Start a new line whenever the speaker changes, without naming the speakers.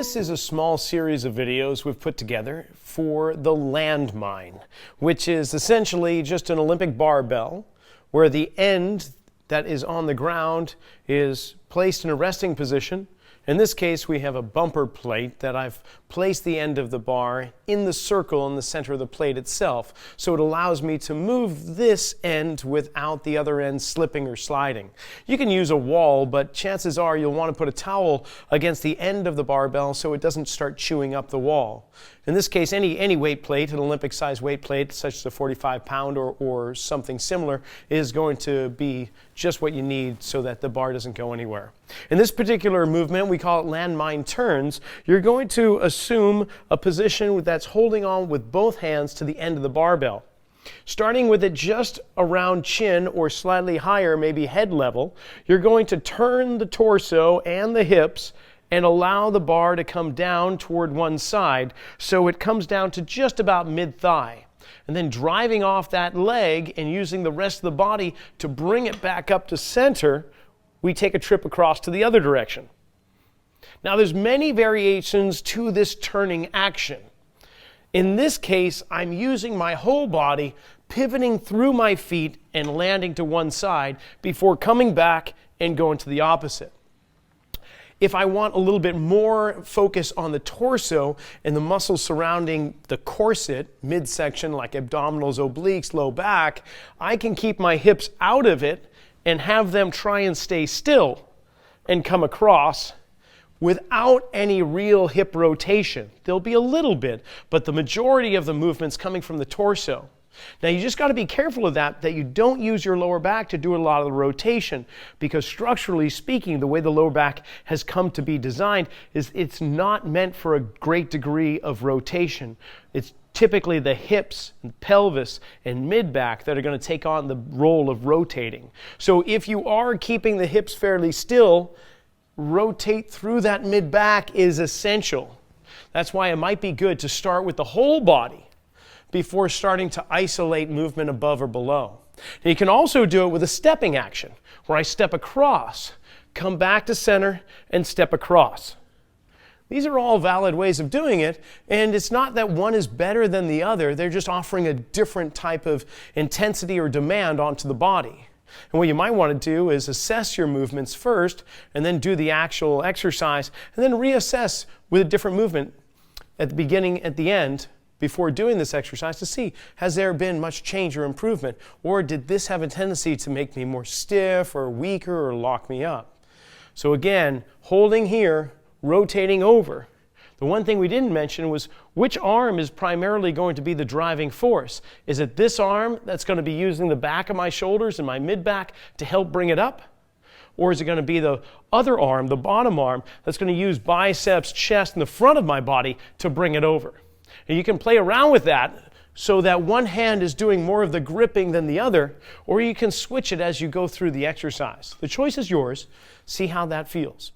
This is a small series of videos we've put together for the Landmine, which is essentially just an Olympic barbell where the end that is on the ground is placed in a resting position. In this case, we have a bumper plate that I've placed the end of the bar in the circle in the center of the plate itself. So it allows me to move this end without the other end slipping or sliding. You can use a wall, but chances are you'll want to put a towel against the end of the barbell so it doesn't start chewing up the wall. In this case, any weight plate, an Olympic size weight plate, such as a 45-pound or something similar, is going to be just what you need so that the bar doesn't go anywhere. In this particular movement, we call it Landmine Turns. You're going to assume a position that's holding on with both hands to the end of the barbell. Starting with it just around chin or slightly higher, maybe head level, you're going to turn the torso and the hips and allow the bar to come down toward one side so it comes down to just about mid-thigh. And then driving off that leg and using the rest of the body to bring it back up to center, we take a trip across to the other direction. Now there's many variations to this turning action. In this case, I'm using my whole body, pivoting through my feet and landing to one side before coming back and going to the opposite. If I want a little bit more focus on the torso and the muscles surrounding the corset, midsection like abdominals, obliques, low back, I can keep my hips out of it and have them try and stay still and come across without any real hip rotation. There'll be a little bit, but the majority of the movement's coming from the torso. Now you just got to be careful of that you don't use your lower back to do a lot of the rotation, because structurally speaking, the way the lower back has come to be designed is it's not meant for a great degree of rotation. It's typically the hips and pelvis and mid-back that are going to take on the role of rotating. So if you are keeping the hips fairly still, rotate through that mid-back is essential. That's why it might be good to start with the whole body before starting to isolate movement above or below. Now you can also do it with a stepping action, where I step across, come back to center, and step across. These are all valid ways of doing it, and it's not that one is better than the other, they're just offering a different type of intensity or demand onto the body. And what you might want to do is assess your movements first, and then do the actual exercise, and then reassess with a different movement at the beginning, at the end, before doing this exercise to see, has there been much change or improvement? Or did this have a tendency to make me more stiff or weaker or lock me up? So again, holding here, rotating over. The one thing we didn't mention was which arm is primarily going to be the driving force. Is it this arm that's going to be using the back of my shoulders and my mid-back to help bring it up? Or is it going to be the other arm, the bottom arm, that's going to use biceps, chest, and the front of my body to bring it over? And you can play around with that so that one hand is doing more of the gripping than the other, or you can switch it as you go through the exercise. The choice is yours. See how that feels.